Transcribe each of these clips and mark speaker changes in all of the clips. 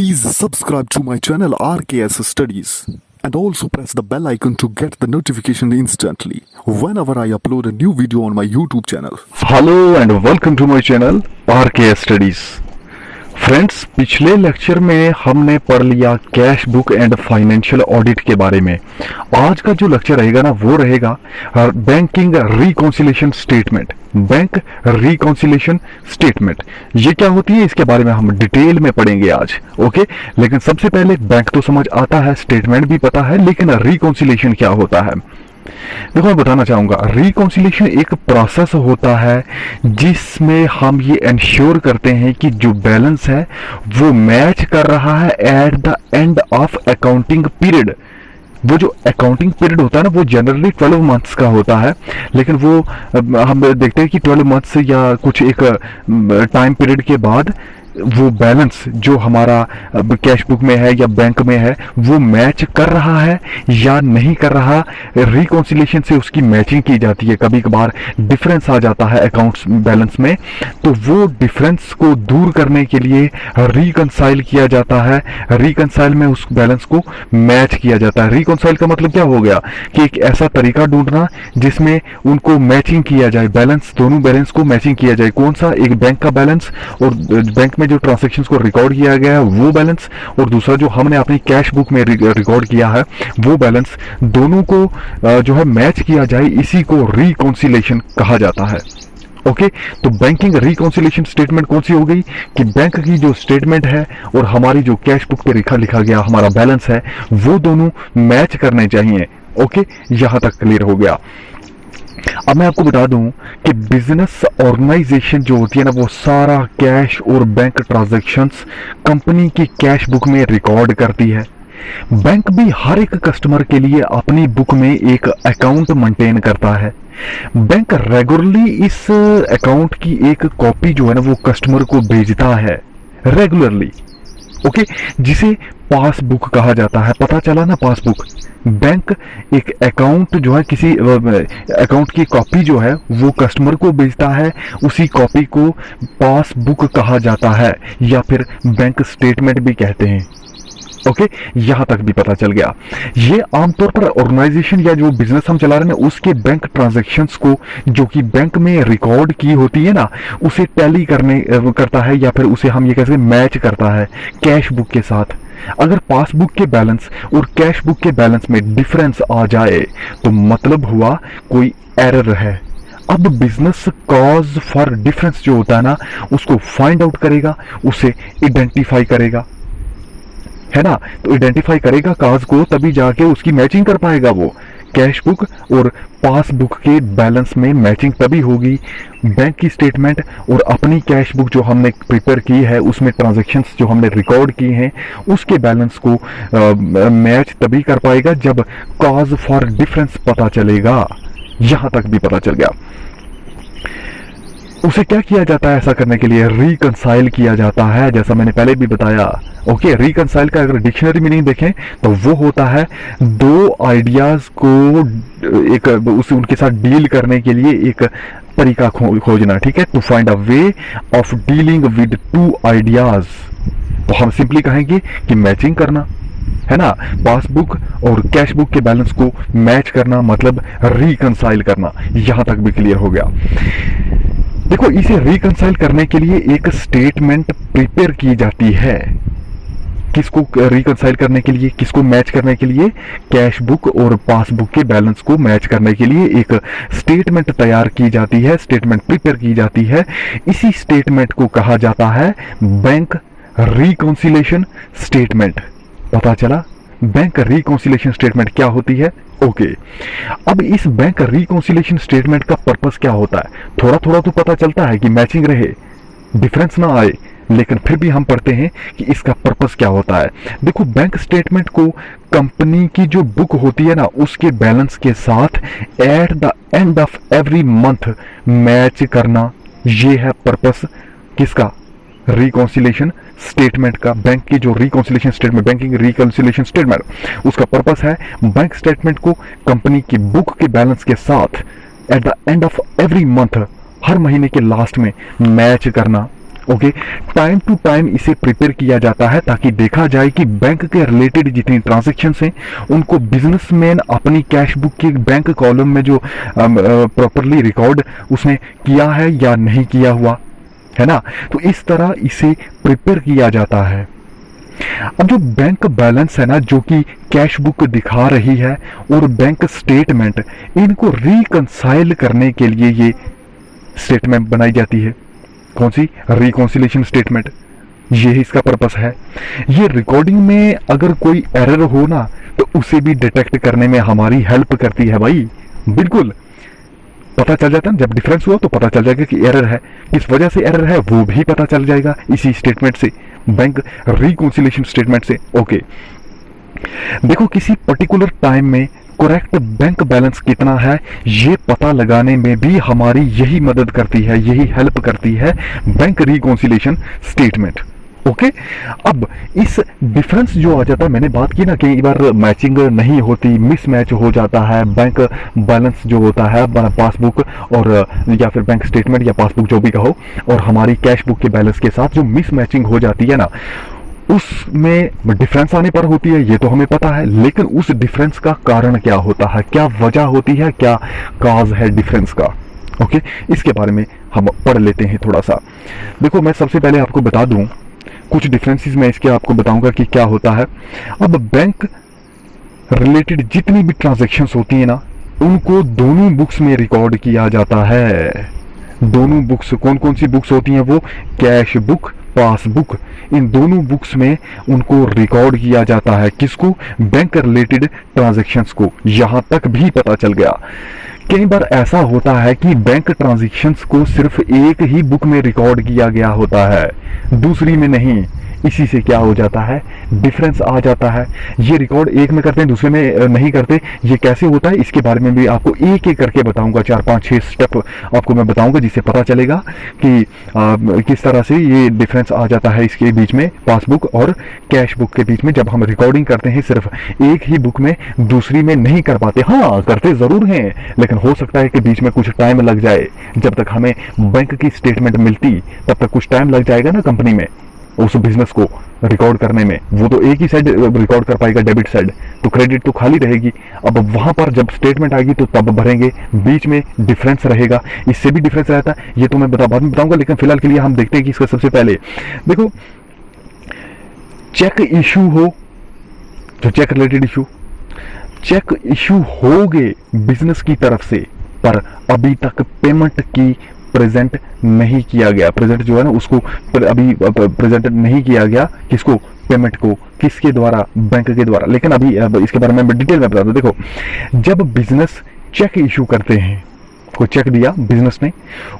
Speaker 1: Please subscribe to my channel RKS Studies and also press the bell icon to get the notification instantly whenever I upload a new video on my YouTube channel.
Speaker 2: Hello and welcome to my channel RKS Studies. Friends, पिछले lecture में हमने पढ़ लिया cash book and financial audit के बारे में। आज का जो लेक्चर रहेगा ना वो रहेगा banking reconciliation statement. Bank reconciliation statement ये क्या होती है, इसके बारे में हम डिटेल में पढ़ेंगे आज। ओके, लेकिन सबसे पहले बैंक तो समझ आता है, स्टेटमेंट भी पता है, लेकिन रिकॉन्सिलेशन क्या होता है देखो मैं बताना चाहूंगा। रिकॉन्सिलेशन एक प्रोसेस होता है जिसमें हम ये इंश्योर करते हैं कि जो बैलेंस है वो मैच कर रहा है eight the end of accounting period. वो जो अकाउंटिंग पीरियड होता है ना वो जनरली 12 मंथ्स का होता है, लेकिन वो हम देखते हैं कि 12 मंथ्स या कुछ एक टाइम पीरियड के बाद वो बैलेंस जो हमारा कैश बुक में है या बैंक में है वो मैच कर रहा है या नहीं कर रहा। रिकॉन्सिलेशन से उसकी मैचिंग की जाती है। कभी कभार डिफरेंस आ जाता है अकाउंट्स बैलेंस में, तो वो डिफरेंस को दूर करने के लिए रिकंसाइल किया जाता है। रिकंसाइल में उस बैलेंस को मैच किया जाता है। रिकंसाइल का मतलब क्या हो गया कि एक ऐसा तरीका ढूंढना जिसमें उनको मैचिंग किया जाए, बैलेंस दोनों बैलेंस को मैचिंग किया जाए। कौन सा, एक बैंक का बैलेंस और बैंक में जो ट्रांजैक्शंस को रिकॉर्ड किया गया है वो बैलेंस, और दूसरा जो हमने अपनी कैश बुक में रिकॉर्ड किया है वो बैलेंस, दोनों को जो है मैच किया जाए। इसी को रिकॉन्सिलेशन कहा जाता है। ओके, तो बैंकिंग रिकॉन्सिलेशन स्टेटमेंट कौन सी हो गई कि बैंक की जो स्टेटमेंट है और हमारी जो कैश बुक पे लिखा गया हमारा बैलेंस है वो दोनों मैच करने चाहिए। ओके, यहां तक क्लियर हो गया। अब मैं आपको बता दूं कि बिजनेस ऑर्गेनाइजेशन जो होती है ना वो सारा कैश और बैंक ट्रांजैक्शंस कंपनी की कैश बुक में रिकॉर्ड करती है। बैंक भी हर एक कस्टमर के लिए अपनी बुक में एक अकाउंट मेंटेन करता है। बैंक रेगुलरली इस अकाउंट की एक कॉपी जो है ना वो कस्टमर को भेजता है रेगुलरली। ओके, जिसे पासबुक कहा जाता है। पता चला ना, पासबुक। बैंक एक अकाउंट जो है किसी अकाउंट की कॉपी जो है वो कस्टमर को भेजता है, उसी कॉपी को पासबुक कहा जाता है या फिर बैंक स्टेटमेंट भी कहते हैं। ओके, यहां तक भी पता चल गया। ये आमतौर पर ऑर्गेनाइजेशन या जो बिजनेस हम चला रहे हैं उसके बैंक ट्रांजैक्शंस को जो कि बैंक में रिकॉर्ड की होती है ना उसे टैली करता है या फिर उसे हम ये कैसे मैच करता है कैश बुक के साथ। अगर पासबुक के बैलेंस और कैश बुक के बैलेंस में डिफरेंस आ जाए तो मतलब हुआ कोई एरर है। अब बिजनेस कॉज फॉर डिफरेंस जो होता है ना उसको फाइंड आउट करेगा, उसे आइडेंटिफाई करेगा, है ना। तो आइडेंटिफाई करेगा काज को, तभी जाके उसकी मैचिंग कर पाएगा। वो कैश बुक और पासबुक के बैलेंस में मैचिंग तभी होगी। बैंक की स्टेटमेंट और अपनी कैश बुक जो हमने प्रिपेयर की है उसमें ट्रांजैक्शंस जो हमने रिकॉर्ड की हैं उसके बैलेंस को मैच तभी कर पाएगा जब कॉज फॉर डिफरेंस पता चलेगा। यहां तक भी पता चल गया। उसे क्या किया जाता है ऐसा करने के लिए? रिकंसाइल किया जाता है, जैसा मैंने पहले भी बताया। ओके, रिकंसाइल का अगर डिक्शनरी मीनिंग देखें तो वो होता है दो आइडियाज को एक उनके साथ डील करने के लिए एक तरीका खोजना। ठीक है, to find a way of dealing with two ideas. तो हम सिंपली कहेंगे कि मैचिंग करना, है ना। पासबुक और कैश बुक के बैलेंस को मैच करना मतलब रिकंसाइल करना। यहां तक भी क्लियर हो गया। देखो, इसे रिकंसाइल करने के लिए एक स्टेटमेंट प्रिपेयर की जाती है। किसको रिकंसाइल करने के लिए, किसको मैच करने के लिए? कैश बुक और पासबुक के बैलेंस को मैच करने के लिए एक स्टेटमेंट तैयार की जाती है, स्टेटमेंट प्रिपेयर की जाती है। इसी स्टेटमेंट को कहा जाता है बैंक रिकंसिलेशन स्टेटमेंट। पता चला बैंक रिकंसिलेशन स्टेटमेंट क्या होती है? ओके, अब इस बैंक रिकंसिलेशन स्टेटमेंट का पर्पस क्या होता है? थोड़ा थोड़ा तो पता चलता है कि मैचिंग रहे, डिफरेंस ना आए, लेकिन फिर भी हम पढ़ते हैं कि इसका पर्पस क्या होता है। देखो, बैंक स्टेटमेंट को कंपनी की जो बुक होती है ना उसके बैलेंस के साथ at the end of every month match करना, ये है पर्पस किसका? रिकॉन्सिलेशन स्टेटमेंट का। बैंक की जो reconciliation statement, banking reconciliation statement, उसका पर्पस है बैंक स्टेटमेंट को कंपनी की बुक के बैलेंस के साथ at the end of every month, हर महीने के लास्ट में मैच करना। ओके, टाइम टू टाइम इसे प्रिपेयर किया जाता है ताकि देखा जाए कि बैंक के रिलेटेड जितनी ट्रांजैक्शंस हैं उनको बिजनेसमैन अपनी कैश बुक के बैंक कॉलम में जो प्रॉपरली रिकॉर्ड उसने किया है या नहीं किया हुआ है ना। तो इस तरह इसे प्रिपेयर किया जाता है। अब जो बैंक बैलेंस है ना, जो कि कैश बुक दिखा रही है और बैंक स्टेटमेंट, इनको रिकंसाइल करने के लिए ये स्टेटमेंट बनाई जाती है। कौन सी? Reconciliation statement. ये इसका पर्पस है। ये रिकॉर्डिंग में अगर कोई एरर हो ना तो उसे भी डिटेक्ट करने में हमारी हेल्प करती है भाई। बिल्कुल पता चल जाता है जब डिफरेंस हुआ तो पता चल जाएगा कि एरर है, किस वजह से एरर है वो भी पता चल जाएगा इसी स्टेटमेंट से, बैंक रिकॉन्सिलेशन स्टेटमेंट से। ओके, देखो किसी पर्टिकुलर टाइम में करेक्ट बैंक बैलेंस कितना है ये पता लगाने में भी हमारी यही मदद करती है, यही हेल्प करती है बैंक रिकॉन्सिलेशन स्टेटमेंट। ओके, अब इस डिफरेंस जो आ जाता है, मैंने बात की ना कई बार मैचिंग नहीं होती, मिसमैच हो जाता है बैंक बैलेंस जो होता है पासबुक और या फिर बैंक स्टेटमेंट या पासबुक जो भी कहो, और हमारी कैश बुक के बैलेंस के साथ जो मिसमैचिंग हो जाती है ना, उसमें डिफरेंस आने पर होती है, ये तो हमें पता है। लेकिन उस डिफरेंस का कारण क्या होता है, क्या वजह होती है, क्या काज है डिफरेंस का, ओके, इसके बारे में हम पढ़ लेते हैं थोड़ा सा। देखो मैं सबसे पहले आपको बता दूं कुछ डिफरेंसेस मैं इसके आपको बताऊंगा कि क्या होता है। अब बैंक रिलेटेड जितनी भी ट्रांजैक्शंस होती है ना, उनको दोनों बुक्स में रिकॉर्ड किया जाता है। दोनों बुक्स, कौन कौन सी बुक्स होती हैं वो? कैश बुक, पासबुक, इन दोनों बुक्स में उनको रिकॉर्ड किया जाता है। किसको? बैंक रिलेटेड ट्रांजैक्शंस को। यहां तक भी पता चल गया, कई बार ऐसा होता है कि बैंक ट्रांजैक्शंस को सिर्फ एक ही बुक में रिकॉर्ड किया गया होता है, दूसरी में नहीं। इसी से क्या हो जाता है? डिफरेंस आ जाता है। ये रिकॉर्ड एक में करते हैं, दूसरे में नहीं करते। ये कैसे होता है इसके बारे में भी आपको एक एक करके बताऊंगा, 4 5 6 स्टेप आपको मैं बताऊंगा, जिससे पता चलेगा कि किस तरह से ये डिफरेंस आ जाता है इसके बीच में, पासबुक और कैश बुक के बीच में। जब हम रिकॉर्डिंग करते हैं सिर्फ एक ही बुक में, दूसरी में नहीं कर पाते। हाँ, करते जरूर हैं, लेकिन हो सकता है कि बीच में कुछ टाइम लग जाए। जब तक हमें बैंक की स्टेटमेंट मिलती तब तक कुछ टाइम लग जाएगा ना कंपनी में उस बिजनेस को रिकॉर्ड करने में। वो तो एक ही साइड रिकॉर्ड कर पाएगा, डेबिट साइड, तो क्रेडिट तो खाली रहेगी। अब वहां पर जब स्टेटमेंट आएगी तो तब भरेंगे, बीच में डिफरेंस रहेगा। इससे भी डिफरेंस रहता है, ये तो मैं बाद में बताऊंगा। लेकिन फिलहाल के लिए हम देखते हैं कि इसका सबसे पहले देखो, चेक इशू हो, जो check related issue, check issue हो गए बिजनेस की तरफ से, पर अभी तक पेमेंट की प्रेजेंट नहीं किया गया। प्रेजेंट जो है ना उसको अभी प्रेजेंट नहीं किया गया। किसको? पेमेंट को। किसके द्वारा? बैंक के द्वारा। लेकिन अभी इसके बारे में डिटेल में बता दूं। देखो, जब बिजनेस चेक इशू करते हैं, कोई चेक दिया बिजनेस ने,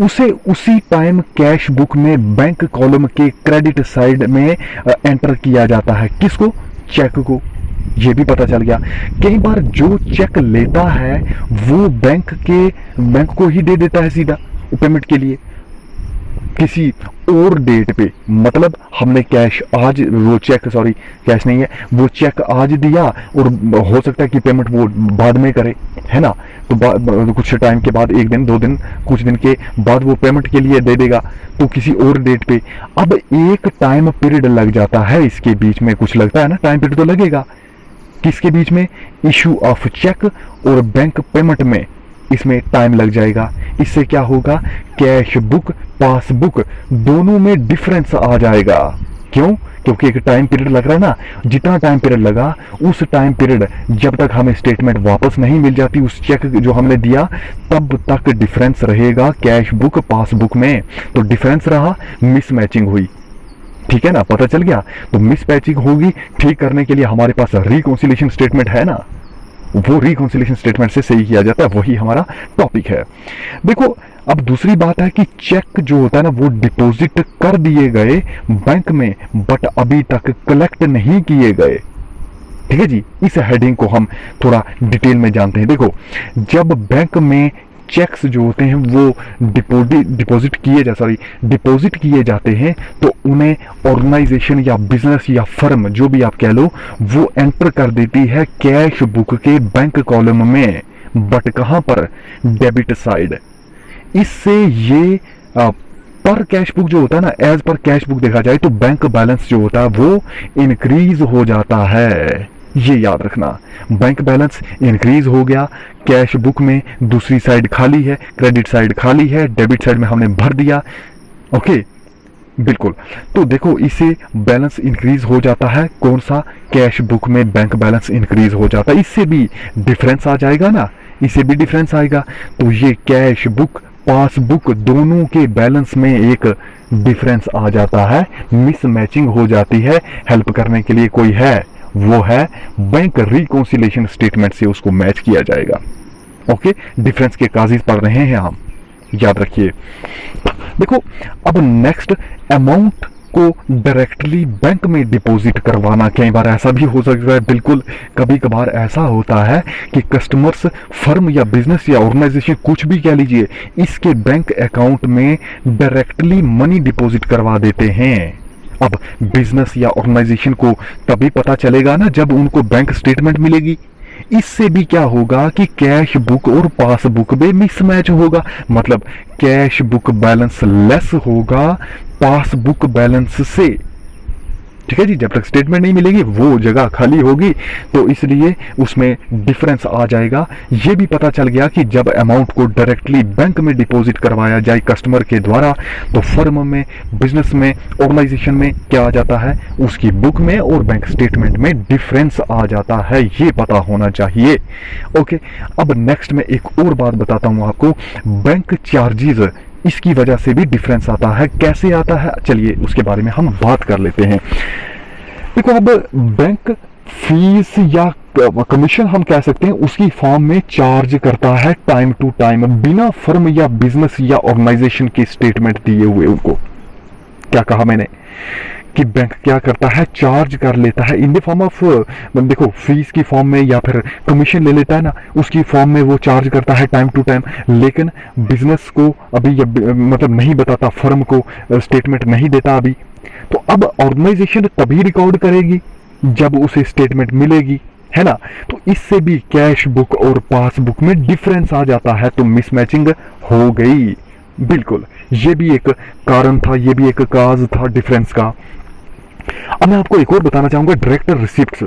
Speaker 2: उसे उसी टाइम कैश बुक में बैंक कॉलम के क्रेडिट साइड में एंटर किया जाता है। किसको? चेक को। ये भी पता चल गया। कई बार जो चेक लेता है वो बैंक को ही दे देता है सीधा पेमेंट के लिए किसी और डेट पे। मतलब हमने कैश आज, वो चेक, सॉरी कैश नहीं है, वो चेक आज दिया और हो सकता है कि पेमेंट वो बाद में करे, है ना। तो कुछ टाइम के बाद, 1 दिन 2 दिन, कुछ दिन के बाद वो पेमेंट के लिए दे देगा, तो किसी और डेट पे। अब एक टाइम पीरियड लग जाता है इसके बीच में, कुछ लगता है ना, टाइम पीरियड तो लगेगा। किसके बीच में? इशू ऑफ चेक और बैंक पेमेंट में, इसमें टाइम लग जाएगा। इससे क्या होगा? कैश बुक, पासबुक दोनों में डिफरेंस आ जाएगा। क्यों? क्योंकि एक टाइम पीरियड लग रहा है ना। जितना टाइम पीरियड लगा, उस टाइम पीरियड जब तक हमें स्टेटमेंट वापस नहीं मिल जाती उस चेक जो हमने दिया, तब तक डिफरेंस रहेगा कैश बुक, पासबुक में। तो डिफरेंस रहा, मिसमैचिंग हुई, ठीक है ना, पता चल गया। तो मिसमैचिंग होगी, ठीक करने के लिए हमारे पास रिकॉन्सिलेशन स्टेटमेंट है ना, वो रिकॉन्सिलेशन स्टेटमेंट से सही किया जाता है। वही हमारा टॉपिक है। देखो, अब दूसरी बात है कि चेक जो होता है ना, वो डिपॉजिट कर दिए गए बैंक में, बट अभी तक कलेक्ट नहीं किए गए। ठीक है जी, इस हेडिंग को हम थोड़ा डिटेल में जानते हैं। देखो, जब बैंक में चेक्स जो होते हैं वो डिपॉजिट किए जाते हैं, तो उन्हें ऑर्गेनाइजेशन या बिजनेस या फर्म जो भी आप कह लो, वो एंटर कर देती है कैश बुक के बैंक कॉलम में, बट कहां पर? Debit side. इससे ये पर कैश बुक जो होता है ना, एज पर कैश बुक देखा जाए तो बैंक बैलेंस जो होता है वो इंक्रीज हो जाता है। ये याद रखना, बैंक बैलेंस इंक्रीज हो गया, कैश बुक में दूसरी साइड खाली है, क्रेडिट साइड खाली है, डेबिट साइड में हमने भर दिया। ओके, बिल्कुल। तो देखो, इससे बैलेंस इंक्रीज हो जाता है। कौन सा? कैश बुक में बैंक बैलेंस इंक्रीज हो जाता है। इससे भी डिफरेंस आ जाएगा ना, इससे भी डिफरेंस आएगा। तो ये कैश बुक पासबुक दोनों के बैलेंस में एक डिफरेंस आ जाता है, मिसमैचिंग हो जाती है। हेल्प करने के लिए कोई है, वो है बैंक रिकॉन्सिलेशन स्टेटमेंट से उसको मैच किया जाएगा। ओके, डिफरेंस के काजिज पढ़ रहे हैं हम, याद रखिए। देखो, अब नेक्स्ट, अमाउंट को डायरेक्टली बैंक में डिपॉजिट करवाना। कई बार ऐसा भी हो सकता है, बिल्कुल कभी कभार ऐसा होता है कि कस्टमर्स फर्म या बिजनेस या ऑर्गेनाइजेशन कुछ भी कह लीजिए, इसके बैंक अकाउंट में डायरेक्टली मनी डिपॉजिट करवा देते हैं। अब बिजनेस या ऑर्गेनाइजेशन को तभी पता चलेगा ना जब उनको बैंक स्टेटमेंट मिलेगी। इससे भी क्या होगा कि कैश बुक और पासबुक में मिसमैच होगा, मतलब कैश बुक बैलेंस लेस होगा पासबुक बैलेंस से। ठीक है जी, जब तक स्टेटमेंट नहीं मिलेगी वो जगह खाली होगी, तो इसलिए उसमें डिफरेंस आ जाएगा। ये भी पता चल गया कि जब अमाउंट को डायरेक्टली बैंक में डिपॉजिट करवाया जाए कस्टमर के द्वारा, तो फर्म में, बिजनेस में, ऑर्गेनाइजेशन में क्या आ जाता है, उसकी बुक में और बैंक स्टेटमेंट में डिफरेंस आ जाता है। ये पता होना चाहिए। ओके, अब नेक्स्ट में एक और बात बताता हूं आपको, बैंक चार्जेस, इसकी वजह से भी डिफरेंस आता है। कैसे आता है, चलिए उसके बारे में हम बात कर लेते हैं। देखो, अब बैंक फीस या कमीशन हम कह सकते हैं, उसकी फॉर्म में चार्ज करता है टाइम टू टाइम, बिना फर्म या बिजनेस या ऑर्गेनाइजेशन के स्टेटमेंट दिए हुए। उनको क्या कहा मैंने कि बैंक क्या करता है, चार्ज कर लेता है इन द फॉर्म ऑफ, देखो फीस की फॉर्म में या फिर कमीशन ले लेता है ना, उसकी फॉर्म में वो चार्ज करता है टाइम टू टाइम। लेकिन बिजनेस को अभी मतलब नहीं बताता, फर्म को स्टेटमेंट नहीं देता अभी। तो अब ऑर्गेनाइजेशन तभी रिकॉर्ड करेगी जब उसे स्टेटमेंट मिलेगी, है ना। तो इससे भी कैश बुक और पासबुक में डिफरेंस आ जाता है, तो मिसमैचिंग हो गई। बिल्कुल, ये भी एक कारण था, ये भी एक काज था डिफरेंस का। अब मैं आपको एक और बताना चाहूंगा, डायरेक्ट रिसिप्ट्स।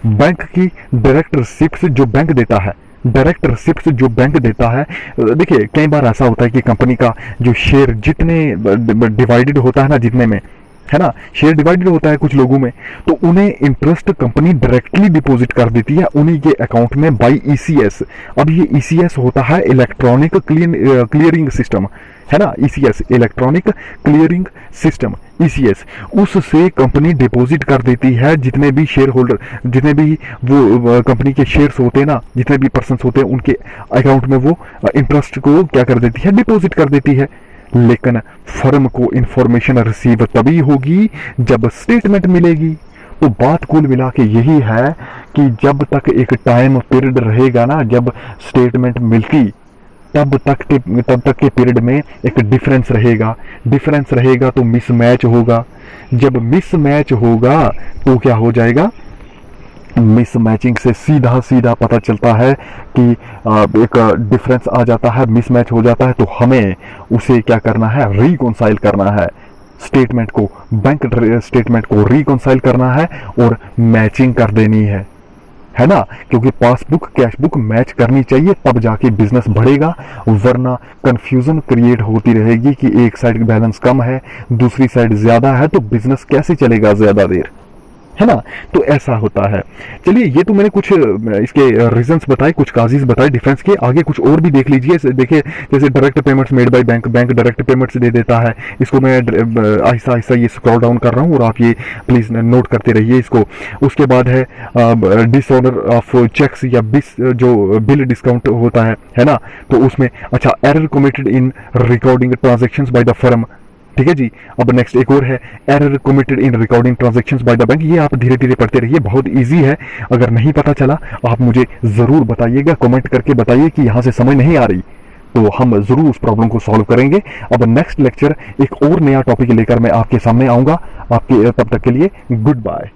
Speaker 2: बैंक की डायरेक्ट रिसिप्ट्स जो बैंक देता है, डायरेक्ट रिसिप्ट्स जो बैंक देता है, देखिए कई बार ऐसा होता है कि कंपनी का जो शेयर जितने डिवाइडेड होता है ना, जितने में, है ना, शेयर डिवाइडेड होता है कुछ लोगों में, तो उन्हें इंटरेस्ट कंपनी डायरेक्टली डिपॉजिट कर देती है उन्हीं के अकाउंट में बाय ईसीएस। अब ये ईसीएस होता है इलेक्ट्रॉनिक क्लियरिंग सिस्टम, है ना, ECS, electronic clearing system, ECS. उससे कंपनी डिपॉजिट कर देती है जितने भी शेयर होल्डर, जितने भी वो कंपनी के शेयर्स होते हैं ना, जितने भी पर्सन होते हैं, उनके अकाउंट में वो इंटरेस्ट को क्या कर देती है, डिपॉजिट कर देती है। लेकिन फर्म को इंफॉर्मेशन रिसीव तभी होगी जब स्टेटमेंट मिलेगी। तो बात कुल मिला के यही है कि जब तक एक टाइम पीरियड रहेगा ना, जब स्टेटमेंट मिलती, तब तक के पीरियड में एक डिफरेंस रहेगा तो मिसमैच होगा। जब मिसमैच होगा तो क्या हो जाएगा, मिसमैचिंग से सीधा पता चलता है कि एक डिफरेंस आ जाता है, मिसमैच हो जाता है। तो हमें उसे क्या करना है, रिकॉन्साइल करना है, स्टेटमेंट को, बैंक स्टेटमेंट को रिकॉन्साइल करना है और मैचिंग कर देनी है ना, क्योंकि पासबुक कैश बुक मैच करनी चाहिए, तब जाके बिजनेस बढ़ेगा। वरना कंफ्यूजन क्रिएट होती रहेगी कि एक साइड बैलेंस कम है, दूसरी साइड ज्यादा है, तो बिजनेस कैसे चलेगा ज्यादा देर, है ना। तो ऐसा होता है। चलिए, ये तो मैंने कुछ इसके रीजंस बताए, कुछ काजिज बताए डिफरेंस के। आगे कुछ और भी देख लीजिए। देखिए, जैसे direct payments made by bank, bank direct payments दे देता है। इसको मैं आहिस्ता ये स्क्रॉल डाउन कर रहा हूँ और आप ये प्लीज नोट करते रहिए इसको। उसके बाद है डिसऑर्डर ऑफ चेक्स या जो बिल डिस्काउंट होता है ना, तो उसमें अच्छा, error committed in recording transactions by the firm. ठीक है जी। अब नेक्स्ट एक और है, error committed in recording transactions by the bank. ये आप धीरे धीरे पढ़ते रहिए, बहुत इजी है। अगर नहीं पता चला आप मुझे जरूर बताइएगा, कमेंट करके बताइए कि यहां से समझ नहीं आ रही, तो हम जरूर उस प्रॉब्लम को सॉल्व करेंगे। अब नेक्स्ट लेक्चर एक और नया टॉपिक लेकर मैं आपके सामने आऊंगा। आपके तब तक के लिए गुड बाय।